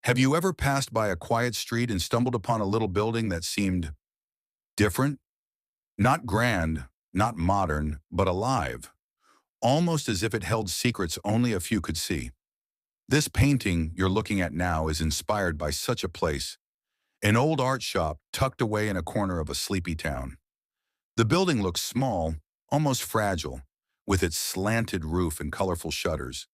Have you ever passed by a quiet street and stumbled upon a little building that seemed different? Not grand, not modern, but alive, almost as if it held secrets only a few could see. This painting you're looking at now is inspired by such a place, an old art shop tucked away in a corner of a sleepy town. The building looks small, almost fragile, with its slanted roof and colorful shutters.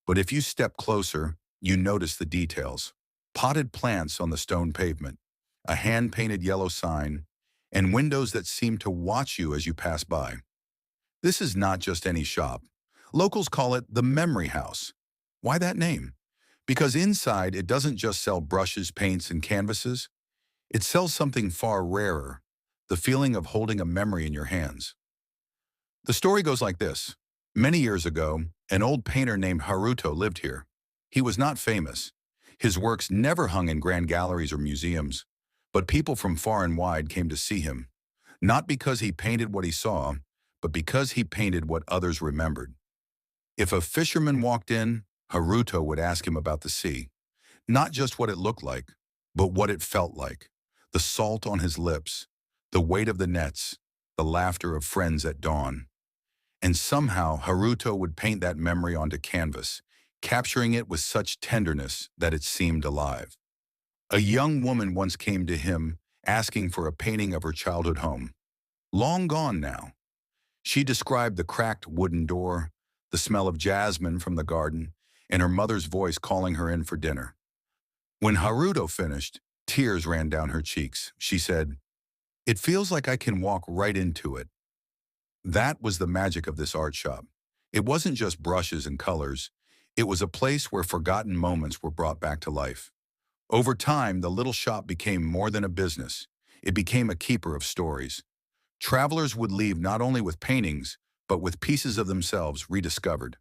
But if you step closer, you notice the details. Potted plants on the stone pavement, a hand-painted yellow sign, and windows that seem to watch you as you pass by. This is not just any shop. Locals call it the Memory House. Why that name? Because inside it doesn't just sell brushes, paints, and canvases. It sells something far rarer, the feeling of holding a memory in your hands. The story goes like this. Many years ago, an old painter named Haruto lived here. He was not famous. His works never hung in grand galleries or museums, but people from far and wide came to see him, not because he painted what he saw, but because he painted what others remembered. If a fisherman walked in, Haruto would ask him about the sea, not just what it looked like, but what it felt like, the salt on his lips, the weight of the nets, the laughter of friends at dawn. And somehow Haruto would paint that memory onto canvas, capturing it with such tenderness that it seemed alive. A young woman once came to him asking for a painting of her childhood home. Long gone now. She described the cracked wooden door, the smell of jasmine from the garden, and her mother's voice calling her in for dinner. When Haruto finished, tears ran down her cheeks. She said, "It feels like I can walk right into it." That was the magic of this art shop. It wasn't just brushes and colors. It was a place where forgotten moments were brought back to life. Over time, the little shop became more than a business. It became a keeper of stories. Travelers would leave not only with paintings, but with pieces of themselves rediscovered.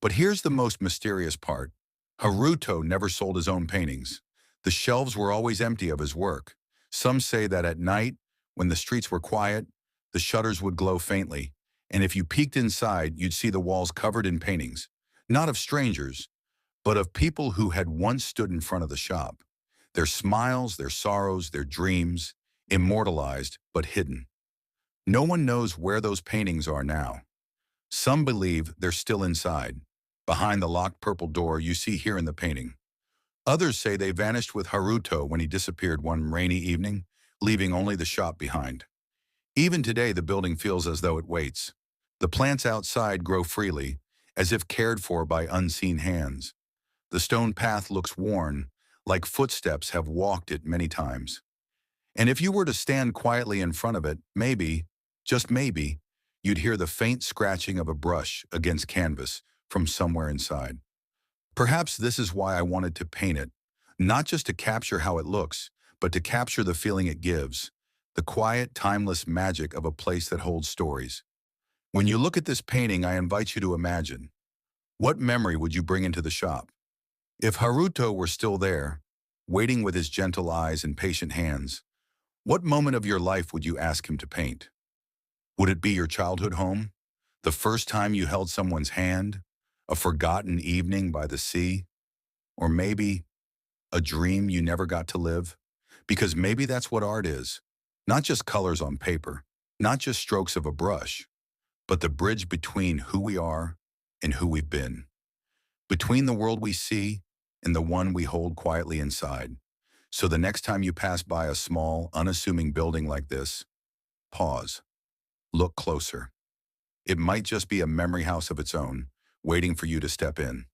But here's the most mysterious part. Haruto never sold his own paintings. The shelves were always empty of his work. Some say that at night, when the streets were quiet, the shutters would glow faintly, and if you peeked inside, you'd see the walls covered in paintings, not of strangers, but of people who had once stood in front of the shop. Their smiles, their sorrows, their dreams, immortalized but hidden. No one knows where those paintings are now. Some believe they're still inside, behind the locked purple door you see here in the painting. Others say they vanished with Haruto when he disappeared one rainy evening, leaving only the shop behind. Even today, the building feels as though it waits. The plants outside grow freely, as if cared for by unseen hands. The stone path looks worn, like footsteps have walked it many times. And if you were to stand quietly in front of it, maybe, just maybe, you'd hear the faint scratching of a brush against canvas from somewhere inside. Perhaps this is why I wanted to paint it, not just to capture how it looks, but to capture the feeling it gives, the quiet, timeless magic of a place that holds stories. When you look at this painting, I invite you to imagine, what memory would you bring into the shop? If Haruto were still there, waiting with his gentle eyes and patient hands, what moment of your life would you ask him to paint? Would it be your childhood home? The first time you held someone's hand? A forgotten evening by the sea? Or maybe a dream you never got to live? Because maybe that's what art is. Not just colors on paper, not just strokes of a brush, but the bridge between who we are and who we've been. Between the world we see and the one we hold quietly inside. So the next time you pass by a small, unassuming building like this, pause, look closer. It might just be a memory house of its own, waiting for you to step in.